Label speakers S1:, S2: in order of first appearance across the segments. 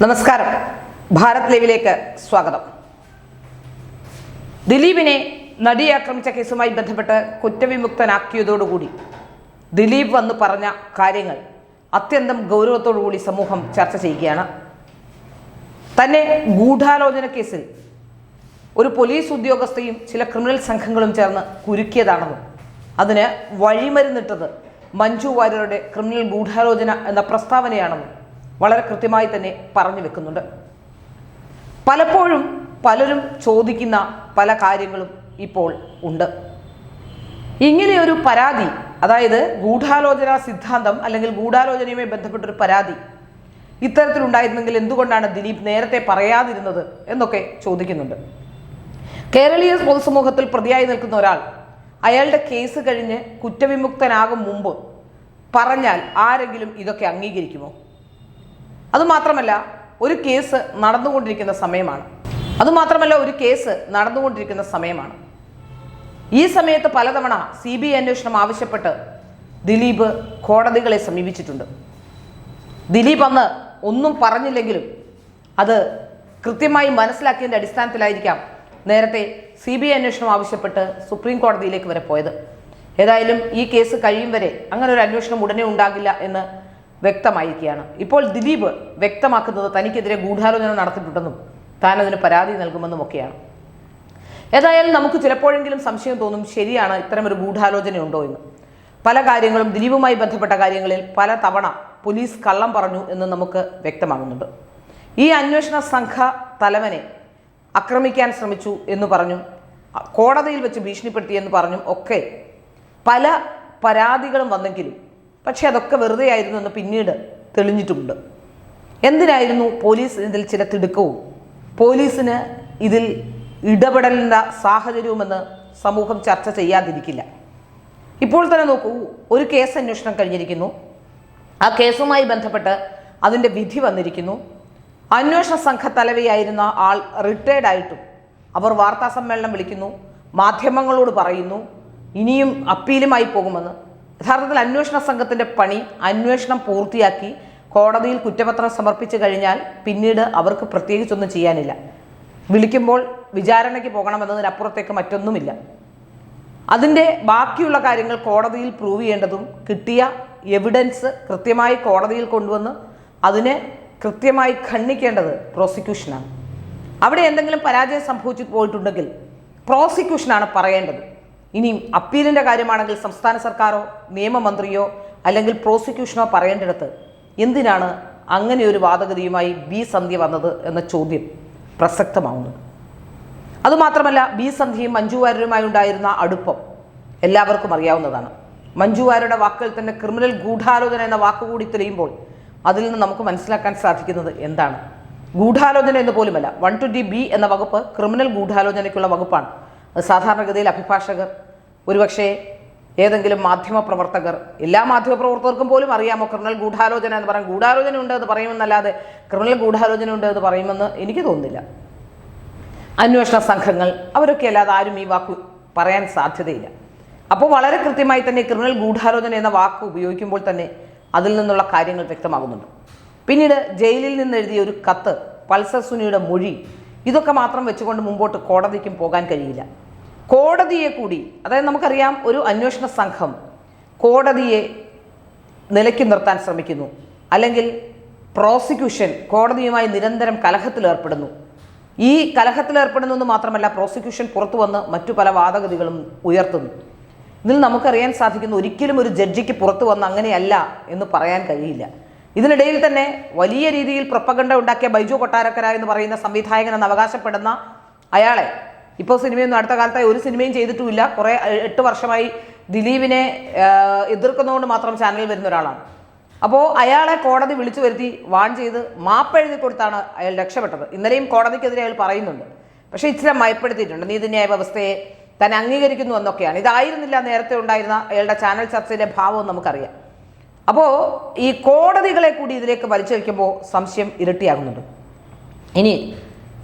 S1: നമസ്കാരം. ഭാരത് ലൈവിലേക്ക് സ്വാഗതം. ദിലീപിനെ നടിയെ ആക്രമിച്ച കേസുമായി ബന്ധപ്പെട്ട് കുറ്റവിമുക്തനാക്കിയതോടുകൂടി ദിലീപ് വന്ന് പറഞ്ഞ കാര്യങ്ങൾ അത്യന്തം ഗൗരവത്തോടുകൂടി സമൂഹം ചർച്ച ചെയ്യുകയാണ്. തന്നെ ഗൂഢാലോചന കേസിൽ ഒരു പോലീസ് ഉദ്യോഗസ്ഥയും ചില ക്രിമിനൽ സംഘങ്ങളും ചേർന്ന് കുരുക്കിയതാണെന്നും അതിന് വഴിമരുന്നിട്ടത് മഞ്ജു വാര്യരുടെ ക്രിമിനൽ ഗൂഢാലോചന എന്ന പ്രസ്താവനയാണെന്നും വളരെ കൃത്യമായി തന്നെ പറഞ്ഞു വെക്കുന്നുണ്ട്. പലപ്പോഴും പലരും ചോദിക്കുന്ന പല കാര്യങ്ങളും ഇപ്പോൾ ഉണ്ട്. ഇങ്ങനെയൊരു പരാതി, അതായത് ഗൂഢാലോചന സിദ്ധാന്തം അല്ലെങ്കിൽ ഗൂഢാലോചനയുമായി ബന്ധപ്പെട്ടൊരു പരാതി ഇത്തരത്തിലുണ്ടായിരുന്നെങ്കിൽ എന്തുകൊണ്ടാണ് ദിലീപ് നേരത്തെ പറയാതിരുന്നത് എന്നൊക്കെ ചോദിക്കുന്നുണ്ട്. കേരളീയ പൊതുസമൂഹത്തിൽ പ്രതിയായി നിൽക്കുന്ന ഒരാൾ അയാളുടെ കേസ് കഴിഞ്ഞ് കുറ്റവിമുക്തനാകും മുമ്പ് പറഞ്ഞാൽ ആരെങ്കിലും ഇതൊക്കെ അംഗീകരിക്കുമോ? അതുമാത്രമല്ല ഒരു കേസ് നടന്നുകൊണ്ടിരിക്കുന്ന സമയമാണ്. ഈ സമയത്ത് പലതവണ CBI അന്വേഷണം ആവശ്യപ്പെട്ട് ദിലീപ് കോടതികളെ സമീപിച്ചിട്ടുണ്ട്. ദിലീപ് അന്ന് ഒന്നും പറഞ്ഞില്ലെങ്കിലും അത് കൃത്യമായി മനസ്സിലാക്കിയതിൻ്റെ അടിസ്ഥാനത്തിലായിരിക്കാം നേരത്തെ CBI അന്വേഷണം ആവശ്യപ്പെട്ട് സുപ്രീം കോടതിയിലേക്ക് വരെ പോയത്. ഏതായാലും ഈ കേസ് കഴിയും വരെ അങ്ങനെ ഒരു അന്വേഷണം ഉടനെ ഉണ്ടാകില്ല എന്ന് വ്യക്തമായിരിക്കുകയാണ്. ഇപ്പോൾ ദിലീപ് വ്യക്തമാക്കുന്നത് തനിക്കെതിരെ ഗൂഢാലോചന നടത്തിയിട്ടുണ്ടെന്നും താൻ അതിന് പരാതി നൽകുമെന്നും ഒക്കെയാണ്. ഏതായാലും നമുക്ക് ചിലപ്പോഴെങ്കിലും സംശയം തോന്നും, ശരിയാണ്, ഇത്തരമൊരു ഗൂഢാലോചന ഉണ്ടോ എന്ന്. പല കാര്യങ്ങളും ദിലീപുമായി ബന്ധപ്പെട്ട കാര്യങ്ങളിൽ പല തവണ പോലീസ് കള്ളം പറഞ്ഞു എന്ന് നമുക്ക് വ്യക്തമാകുന്നുണ്ട്. ഈ അന്വേഷണ സംഘ തലവനെ ആക്രമിക്കാൻ ശ്രമിച്ചു എന്ന് പറഞ്ഞും കോടതിയിൽ വെച്ച് ഭീഷണിപ്പെടുത്തിയെന്ന് പറഞ്ഞും ഒക്കെ പല പരാതികളും വന്നെങ്കിലും പക്ഷെ അതൊക്കെ വെറുതെ ആയിരുന്നു എന്ന് പിന്നീട് തെളിഞ്ഞിട്ടുമുണ്ട്. എന്തിനായിരുന്നു പോലീസ് ഇതിൽ ചില തിടുക്കവും പോലീസിന് ഇതിൽ ഇടപെടലിൻ്റെ സാഹചര്യവുമെന്ന് സമൂഹം ചർച്ച ചെയ്യാതിരിക്കില്ല. ഇപ്പോൾ തന്നെ നോക്കൂ, ഒരു കേസ് അന്വേഷണം കഴിഞ്ഞിരിക്കുന്നു. ആ കേസുമായി ബന്ധപ്പെട്ട് അതിൻ്റെ വിധി വന്നിരിക്കുന്നു. അന്വേഷണ സംഘ തലവയായിരുന്ന ആൾ റിട്ടയർഡ് ആയിട്ടും അവർ വാർത്താ സമ്മേളനം വിളിക്കുന്നു, മാധ്യമങ്ങളോട് പറയുന്നു ഇനിയും അപ്പീലുമായി പോകുമെന്ന്. യഥാർത്ഥത്തിൽ അന്വേഷണ സംഘത്തിൻ്റെ പണി അന്വേഷണം പൂർത്തിയാക്കി കോടതിയിൽ കുറ്റപത്രം സമർപ്പിച്ചു കഴിഞ്ഞാൽ പിന്നീട് അവർക്ക് പ്രത്യേകിച്ചൊന്നും ചെയ്യാനില്ല. വിളിക്കുമ്പോൾ വിചാരണയ്ക്ക് പോകണമെന്നതിനപ്പുറത്തേക്ക് മറ്റൊന്നുമില്ല. അതിൻ്റെ ബാക്കിയുള്ള കാര്യങ്ങൾ കോടതിയിൽ പ്രൂവ് ചെയ്യേണ്ടതും കിട്ടിയ എവിഡൻസ് കൃത്യമായി കോടതിയിൽ കൊണ്ടുവന്ന് അതിനെ കൃത്യമായി ഖണ്ഡിക്കേണ്ടത് പ്രോസിക്യൂഷനാണ്. അവിടെ എന്തെങ്കിലും പരാജയം സംഭവിച്ചു പോയിട്ടുണ്ടെങ്കിൽ പ്രോസിക്യൂഷനാണ് പറയേണ്ടത്. ഇനിയും അപ്പീലിൻ്റെ കാര്യമാണെങ്കിൽ സംസ്ഥാന സർക്കാരോ നിയമമന്ത്രിയോ അല്ലെങ്കിൽ പ്രോസിക്യൂഷനോ പറയേണ്ടിടത്ത് എന്തിനാണ് അങ്ങനെ ഒരു വാദഗതിയുമായി ബി സന്ധ്യ വന്നത് എന്ന ചോദ്യം പ്രസക്തമാവുന്നത്. അതുമാത്രമല്ല, ബി സന്ധ്യയും മഞ്ജു വാര്യരുമായി ഉണ്ടായിരുന്ന അടുപ്പം എല്ലാവർക്കും അറിയാവുന്നതാണ്. മഞ്ജു വാര്യരുടെ വാക്കുകൾ തന്നെ ക്രിമിനൽ ഗൂഢാലോചന എന്ന വാക്കുകൂടി തെളിയുമ്പോൾ അതിൽ നിന്ന് നമുക്ക് മനസ്സിലാക്കാൻ സാധിക്കുന്നത് എന്താണ്? ഗൂഢാലോചന എന്ന് പോലുമല്ല, 120B എന്ന വകുപ്പ് ക്രിമിനൽ ഗൂഢാലോചനയ്ക്കുള്ള വകുപ്പാണ്. അത് സാധാരണഗതിയിൽ അഭിഭാഷകർ, ഒരുപക്ഷെ ഏതെങ്കിലും മാധ്യമപ്രവർത്തകർ, എല്ലാ മാധ്യമപ്രവർത്തകർക്കും പോലും അറിയാമോ ക്രിമിനൽ ഗൂഢാലോചന എന്ന് പറയാൻ? ഗൂഢാലോചന ഉണ്ട് എന്ന് പറയുമെന്നല്ലാതെ ക്രിമിനൽ ഗൂഢാലോചന ഉണ്ട് എന്ന് പറയുമെന്ന് എനിക്ക് തോന്നുന്നില്ല. അന്വേഷണ സംഘങ്ങൾ അവരൊക്കെ അല്ലാതെ ആരും ഈ വാക്ക് പറയാൻ സാധ്യതയില്ല. അപ്പോൾ വളരെ കൃത്യമായി തന്നെ ക്രിമിനൽ ഗൂഢാലോചന എന്ന വാക്ക് ഉപയോഗിക്കുമ്പോൾ തന്നെ അതിൽ നിന്നുള്ള കാര്യങ്ങൾ വ്യക്തമാകുന്നുണ്ട്. പിന്നീട് ജയിലിൽ നിന്ന് എഴുതിയ ഒരു കത്ത്, പൾസർ സുനിയുടെ മൊഴി, ഇതൊക്കെ മാത്രം വെച്ചുകൊണ്ട് മുമ്പോട്ട് കോടതിക്കും പോകാൻ കഴിയില്ല. കോടതിയെ കൂടി, അതായത് നമുക്കറിയാം ഒരു അന്വേഷണ സംഘം കോടതിയെ നിലയ്ക്ക് നിർത്താൻ ശ്രമിക്കുന്നു, അല്ലെങ്കിൽ പ്രോസിക്യൂഷൻ കോടതിയുമായി നിരന്തരം കലഹത്തിലേർപ്പെടുന്നു. ഈ കലഹത്തിലേർപ്പെടുന്നു എന്ന് മാത്രമല്ല, പ്രോസിക്യൂഷൻ പുറത്തു വന്ന് മറ്റു പല വാദഗതികളും ഉയർത്തുന്നു. ഇതിൽ നമുക്കറിയാൻ സാധിക്കുന്നു, ഒരിക്കലും ഒരു ജഡ്ജിക്ക് പുറത്തു വന്ന് അങ്ങനെയല്ല എന്ന് പറയാൻ കഴിയില്ല. ഇതിനിടയിൽ തന്നെ വലിയ രീതിയിൽ പ്രൊപ്പഗണ്ട ഉണ്ടാക്കിയ ബൈജു കൊട്ടാരക്കര എന്ന് പറയുന്ന സംവിധായകൻ എന്ന് അവകാശപ്പെടുന്ന അയാളെ ഇപ്പോൾ സിനിമയൊന്നും അടുത്ത കാലത്തായി ഒരു സിനിമയും ചെയ്തിട്ടുമില്ല. 8 വർഷമായി ദിലീപിനെ എതിർക്കുന്നതുകൊണ്ട് മാത്രം ചാനലിൽ വരുന്ന ഒരാളാണ്. അപ്പോൾ അയാളെ കോടതി വിളിച്ചു വരുത്തി വാൺ ചെയ്ത് മാപ്പെഴുതി കൊടുത്താണ് അയാൾ രക്ഷപ്പെട്ടത്. ഇന്നലെയും കോടതിക്കെതിരെ അയാൾ പറയുന്നുണ്ട്. പക്ഷേ ഇച്ചിരി മയപ്പെടുത്തിയിട്ടുണ്ട്. നീതിന്യായ വ്യവസ്ഥയെ തന്നെ അംഗീകരിക്കുന്നു എന്നൊക്കെയാണ്. ഇതായിരുന്നില്ല നേരത്തെ ഉണ്ടായിരുന്ന അയാളുടെ ചാനൽ ചർച്ചയിലെ ഭാവം നമുക്കറിയാം. അപ്പോൾ ഈ കോടതികളെ കൂടി ഇതിലേക്ക് വലിച്ചഴിക്കുമ്പോൾ സംശയം ഇരട്ടിയാകുന്നുണ്ട്. ഇനി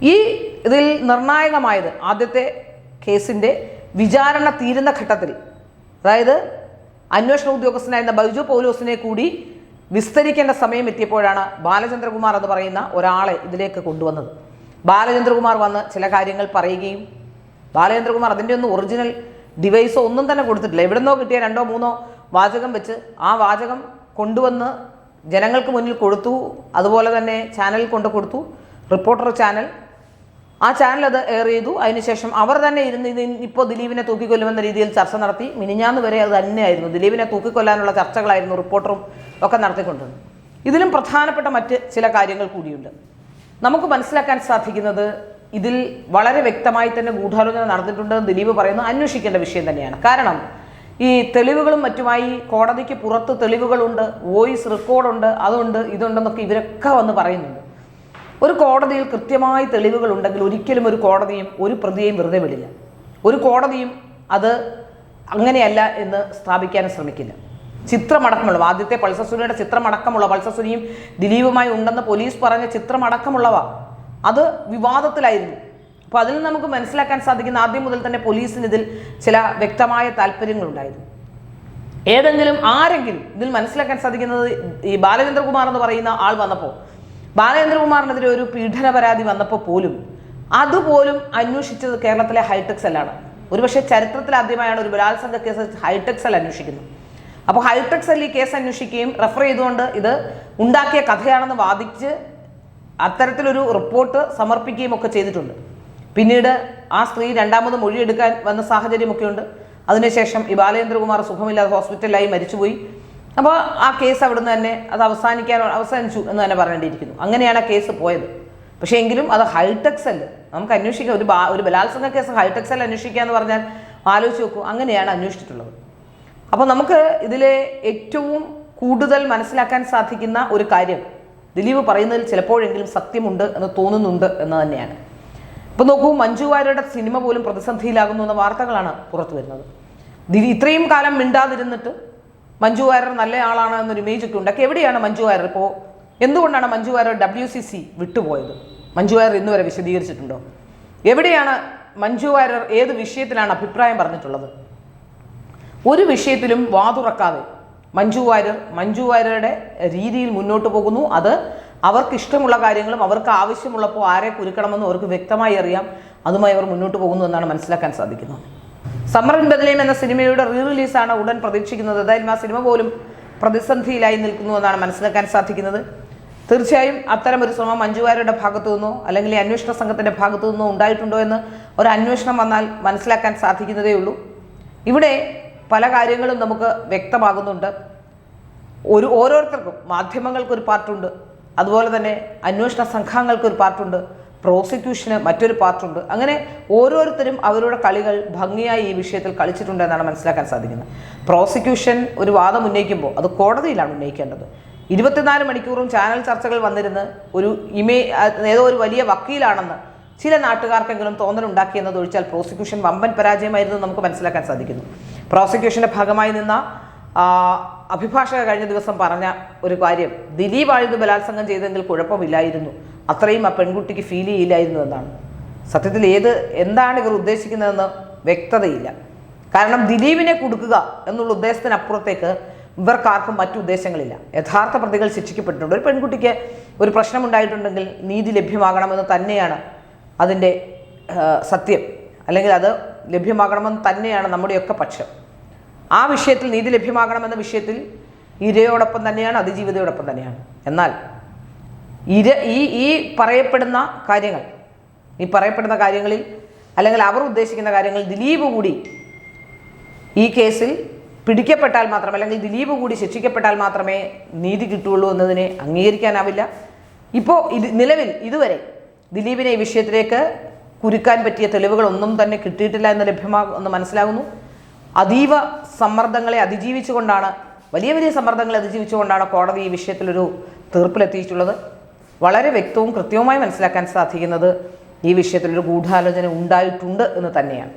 S1: ഇതിൽ നിർണായകമായത് ആദ്യത്തെ കേസിൻ്റെ വിചാരണ തീരുന്ന ഘട്ടത്തിൽ, അതായത് അന്വേഷണ ഉദ്യോഗസ്ഥനായിരുന്ന ബൈജു പൗലോസിനെ കൂടി വിസ്തരിക്കേണ്ട സമയം എത്തിയപ്പോഴാണ് ബാലചന്ദ്രകുമാർ എന്ന് പറയുന്ന ഒരാളെ ഇതിലേക്ക് കൊണ്ടുവന്നത്. ബാലചന്ദ്രകുമാർ വന്ന് ചില കാര്യങ്ങൾ പറയുകയും ബാലചന്ദ്രകുമാർ അതിൻ്റെ ഒന്നും ഒറിജിനൽ ഡിവൈസോ ഒന്നും തന്നെ കൊടുത്തിട്ടില്ല. എവിടുന്നോ കിട്ടിയ 2 or 3 വാചകം വെച്ച് ആ വാചകം കൊണ്ടുവന്ന് ജനങ്ങൾക്ക് മുന്നിൽ കൊടുത്തു. അതുപോലെ തന്നെ ചാനലിൽ കൊണ്ട് കൊടുത്തു, റിപ്പോർട്ടർ ചാനൽ. ആ ചാനൽ അത് എയർ ചെയ്തു. അതിനുശേഷം അവർ തന്നെ ഇരുന്ന് ഇപ്പോൾ ദിലീപിനെ തൂക്കിക്കൊല്ലുമെന്ന രീതിയിൽ ചർച്ച നടത്തി. മിനിഞ്ഞാന്ന് വരെ അത് തന്നെയായിരുന്നു. ദിലീപിനെ തൂക്കിക്കൊല്ലാനുള്ള ചർച്ചകളായിരുന്നു റിപ്പോർട്ടറും ഒക്കെ നടത്തിക്കൊണ്ടിരുന്നത്. ഇതിലും പ്രധാനപ്പെട്ട മറ്റ് ചില കാര്യങ്ങൾ കൂടിയുണ്ട്. നമുക്ക് മനസ്സിലാക്കാൻ സാധിക്കുന്നത് ഇതിൽ വളരെ വ്യക്തമായി തന്നെ ഗൂഢാലോചന നടന്നിട്ടുണ്ടെന്ന് ദിലീപ് പറയുന്നു. അന്വേഷിക്കേണ്ട വിഷയം തന്നെയാണ്. കാരണം ഈ തെളിവുകളും മറ്റുമായി കോടതിക്ക് പുറത്ത് തെളിവുകളുണ്ട്, വോയിസ് റെക്കോർഡുണ്ട്, അതുണ്ട്, ഇതുണ്ടെന്നൊക്കെ ഇവരൊക്കെ വന്ന് പറയുന്നുണ്ട്. ഒരു കോടതിയിൽ കൃത്യമായി തെളിവുകൾ ഉണ്ടെങ്കിൽ ഒരിക്കലും ഒരു കോടതിയും ഒരു പ്രതിയെയും വെറുതെ വിടില്ല. ഒരു കോടതിയും അത് അങ്ങനെയല്ല എന്ന് സ്ഥാപിക്കാൻ ശ്രമിക്കില്ല. ചിത്രമടക്കമുള്ളവ, ആദ്യത്തെ പൾസസുനിയുടെ ചിത്രമടക്കമുള്ള, പൾസസുനിയും ദിലീപുമായി ഉണ്ടെന്ന് പോലീസ് പറഞ്ഞ ചിത്രമടക്കമുള്ളവ അത് വിവാദത്തിലായിരുന്നു. അപ്പോൾ അതിൽ നിന്ന് നമുക്ക് മനസ്സിലാക്കാൻ സാധിക്കുന്ന ആദ്യം മുതൽ തന്നെ പോലീസിന് ഇതിൽ ചില വ്യക്തമായ താല്പര്യങ്ങളുണ്ടായിരുന്നു. ഏതെങ്കിലും ആരെങ്കിലും ഇതിൽ മനസ്സിലാക്കാൻ സാധിക്കുന്നത് ഈ ബാലചന്ദ്രകുമാർ എന്ന് പറയുന്ന ആൾ വന്നപ്പോൾ, ബാലചന്ദ്രകുമാറിനെതിരെ ഒരു പീഡന പരാതി വന്നപ്പോൾ പോലും അതുപോലും അന്വേഷിച്ചത് കേരളത്തിലെ ഹൈടെക് സെല്ലാണ്. ഒരുപക്ഷെ ചരിത്രത്തിൽ ആദ്യമായാണ് ഒരു ബലാത്സംഗ കേസ് ഹൈടെക് സെൽ അന്വേഷിക്കുന്നത്. അപ്പോൾ ഹൈടെക് സെൽ ഈ കേസ് അന്വേഷിക്കുകയും റെഫർ ചെയ്തുകൊണ്ട് ഇത് ഉണ്ടാക്കിയ കഥയാണെന്ന് വാദിച്ച് അത്തരത്തിലൊരു റിപ്പോർട്ട് സമർപ്പിക്കുകയും ഒക്കെ ചെയ്തിട്ടുണ്ട്. പിന്നീട് ആ സ്ത്രീ രണ്ടാമത് മൊഴിയെടുക്കാൻ വന്ന സാഹചര്യമൊക്കെയുണ്ട്. അതിനുശേഷം ഈ ബാലചന്ദ്രകുമാർ സുഖമില്ലാതെ ഹോസ്പിറ്റലിലായി മരിച്ചുപോയി. അപ്പോൾ ആ കേസ് അവിടുന്ന് തന്നെ അത് അവസാനിച്ചു എന്ന് തന്നെ പറയേണ്ടിയിരിക്കുന്നു. അങ്ങനെയാണ് ആ കേസ് പോയത്. പക്ഷേ എങ്കിലും അത് ഹൈടെക് സെല്ല് നമുക്ക് അന്വേഷിക്കാം. ഒരു ബലാത്സംഗ കേസ് ഹൈടെക് സെൽ അന്വേഷിക്കുക എന്ന് പറഞ്ഞാൽ ആലോചിച്ച് നോക്കൂ. അങ്ങനെയാണ് അന്വേഷിച്ചിട്ടുള്ളത്. അപ്പോൾ നമുക്ക് ഇതിലെ ഏറ്റവും കൂടുതൽ മനസ്സിലാക്കാൻ സാധിക്കുന്ന ഒരു കാര്യം ദിലീപ് പറയുന്നതിൽ ചിലപ്പോഴെങ്കിലും സത്യമുണ്ട് എന്ന് തോന്നുന്നുണ്ട് എന്ന് തന്നെയാണ്. ഇപ്പോൾ നോക്കൂ, മഞ്ജു വാര്യരുടെ സിനിമ പോലും പ്രതിസന്ധിയിലാകുന്നു എന്ന വാർത്തകളാണ് പുറത്തു വരുന്നത്. ഇത്രയും കാലം മിണ്ടാതിരുന്നിട്ട് മഞ്ജു വാര്യർ നല്ല ആളാണ് എന്നൊരു ഇമേജ് ഒക്കെ ഉണ്ടാക്കി. എവിടെയാണ് മഞ്ജു വാര്യർ? ഇപ്പോൾ എന്തുകൊണ്ടാണ് മഞ്ജു വാര്യർ WCC വിട്ടുപോയത്? മഞ്ജു വാര്യർ ഇന്ന് വരെ വിശദീകരിച്ചിട്ടുണ്ടോ? എവിടെയാണ് മഞ്ജു വാര്യർ ഏത് വിഷയത്തിലാണ് അഭിപ്രായം പറഞ്ഞിട്ടുള്ളത്? ഒരു വിഷയത്തിലും വാതുറക്കാതെ മഞ്ജു വാര്യരുടെ രീതിയിൽ മുന്നോട്ട് പോകുന്നു. അത് അവർക്ക് ഇഷ്ടമുള്ള കാര്യങ്ങളും അവർക്ക് ആവശ്യമുള്ളപ്പോൾ ആരെ കുരുക്കണമെന്നും അവർക്ക് വ്യക്തമായി അറിയാം. അതുമായി അവർ മുന്നോട്ട് പോകുന്നു എന്നാണ് മനസ്സിലാക്കാൻ സാധിക്കുന്നത്. സമ്മർ ഇൻ ബദലേം എന്ന സിനിമയുടെ റിലീസാണ് ഉടൻ പ്രതീക്ഷിക്കുന്നത്. ഏതായാലും ആ സിനിമ പോലും പ്രതിസന്ധിയിലായി നിൽക്കുന്നു എന്നാണ് മനസ്സിലാക്കാൻ സാധിക്കുന്നത്. തീർച്ചയായും അത്തരം ഒരു ശ്രമം മഞ്ജു വാര്യരുടെ ഭാഗത്തു നിന്നോ അല്ലെങ്കിൽ ഈ അന്വേഷണ സംഘത്തിൻ്റെ ഭാഗത്തു നിന്നോ ഉണ്ടായിട്ടുണ്ടോ എന്ന് ഒരു അന്വേഷണം വന്നാൽ മനസ്സിലാക്കാൻ സാധിക്കുന്നതേ ഉള്ളൂ. ഇവിടെ പല കാര്യങ്ങളും നമുക്ക് വ്യക്തമാകുന്നുണ്ട്. ഓരോരുത്തർക്കും, മാധ്യമങ്ങൾക്കൊരു പാർട്ടുണ്ട്, അതുപോലെ തന്നെ അന്വേഷണ സംഘങ്ങൾക്കൊരു പാർട്ടുണ്ട്, പ്രോസിക്യൂഷന് മറ്റൊരു പാർട്ടുണ്ട്. അങ്ങനെ ഓരോരുത്തരും അവരുടെ കളികൾ ഭംഗിയായി ഈ വിഷയത്തിൽ കളിച്ചിട്ടുണ്ട് എന്നാണ് മനസ്സിലാക്കാൻ സാധിക്കുന്നത്. പ്രോസിക്യൂഷൻ ഒരു വാദം ഉന്നയിക്കുമ്പോൾ അത് കോടതിയിലാണ് ഉന്നയിക്കേണ്ടത്. 24 മണിക്കൂറും ചാനൽ ചർച്ചകൾ വന്നിരുന്ന് ഏതോ ഒരു വലിയ വക്കീലാണെന്ന് ചില നാട്ടുകാർക്കെങ്കിലും തോന്നലുണ്ടാക്കിയെന്നത് ഒഴിച്ചാൽ പ്രോസിക്യൂഷൻ വമ്പൻ പരാജയമായിരുന്നു നമുക്ക് മനസ്സിലാക്കാൻ സാധിക്കുന്നു. പ്രോസിക്യൂഷൻ്റെ ഭാഗമായി നിന്ന അഭിഭാഷക കഴിഞ്ഞ ദിവസം പറഞ്ഞ ഒരു കാര്യം, ദിലീപ് ആയിരുന്നു ബലാത്സംഗം ചെയ്തെങ്കിൽ കുഴപ്പമില്ലായിരുന്നു, അത്രയും ആ പെൺകുട്ടിക്ക് ഫീൽ ചെയ്യില്ലായിരുന്നു എന്നാണ്. സത്യത്തിൽ എന്താണ് ഇവർ ഉദ്ദേശിക്കുന്നതെന്ന് വ്യക്തതയില്ല. കാരണം ദിലീപിനെ കൊടുക്കുക എന്നുള്ള ഉദ്ദേശത്തിനപ്പുറത്തേക്ക് ഇവർക്കാർക്കും മറ്റു ഉദ്ദേശങ്ങളില്ല. യഥാർത്ഥ പ്രതികൾ ശിക്ഷിക്കപ്പെട്ടിട്ടുണ്ട്. ഒരു പെൺകുട്ടിക്ക് ഒരു പ്രശ്നമുണ്ടായിട്ടുണ്ടെങ്കിൽ നീതി ലഭ്യമാകണമെന്ന് തന്നെയാണ് അതിൻ്റെ സത്യം, അല്ലെങ്കിൽ അത് ലഭ്യമാകണമെന്ന് തന്നെയാണ് നമ്മുടെയൊക്കെ പക്ഷം. ആ വിഷയത്തിൽ നീതി ലഭ്യമാകണമെന്ന വിഷയത്തിൽ ഇരയോടൊപ്പം തന്നെയാണ്, അതിജീവിതയോടൊപ്പം തന്നെയാണ്. എന്നാൽ ഈ പറയപ്പെടുന്ന കാര്യങ്ങളിൽ അല്ലെങ്കിൽ അവർ ഉദ്ദേശിക്കുന്ന കാര്യങ്ങളിൽ ദിലീപ് കൂടി ഈ കേസിൽ പിടിക്കപ്പെട്ടാൽ മാത്രം, അല്ലെങ്കിൽ ദിലീപ് കൂടി ശിക്ഷിക്കപ്പെട്ടാൽ മാത്രമേ നീതി കിട്ടുകയുള്ളൂ എന്നതിനെ അംഗീകരിക്കാനാവില്ല. ഇപ്പോൾ നിലവിൽ ഇതുവരെ ദിലീപിനെ ഈ വിഷയത്തിലേക്ക് കുരുക്കാൻ പറ്റിയ തെളിവുകളൊന്നും തന്നെ കിട്ടിയിട്ടില്ല എന്ന് മനസ്സിലാകുന്നു. അതീവ സമ്മർദ്ദങ്ങളെ അതിജീവിച്ചുകൊണ്ടാണ്, വലിയ സമ്മർദ്ദങ്ങളെ അതിജീവിച്ചുകൊണ്ടാണ് കോടതി ഈ വിഷയത്തിലൊരു തീർപ്പിലെത്തിയിട്ടുള്ളത്. വളരെ വ്യക്തവും കൃത്യവുമായി മനസ്സിലാക്കാൻ സാധിക്കുന്നത് ഈ വിഷയത്തിലൊരു ഗൂഢാലോചന ഉണ്ടായിട്ടുണ്ട് എന്ന് തന്നെയാണ്.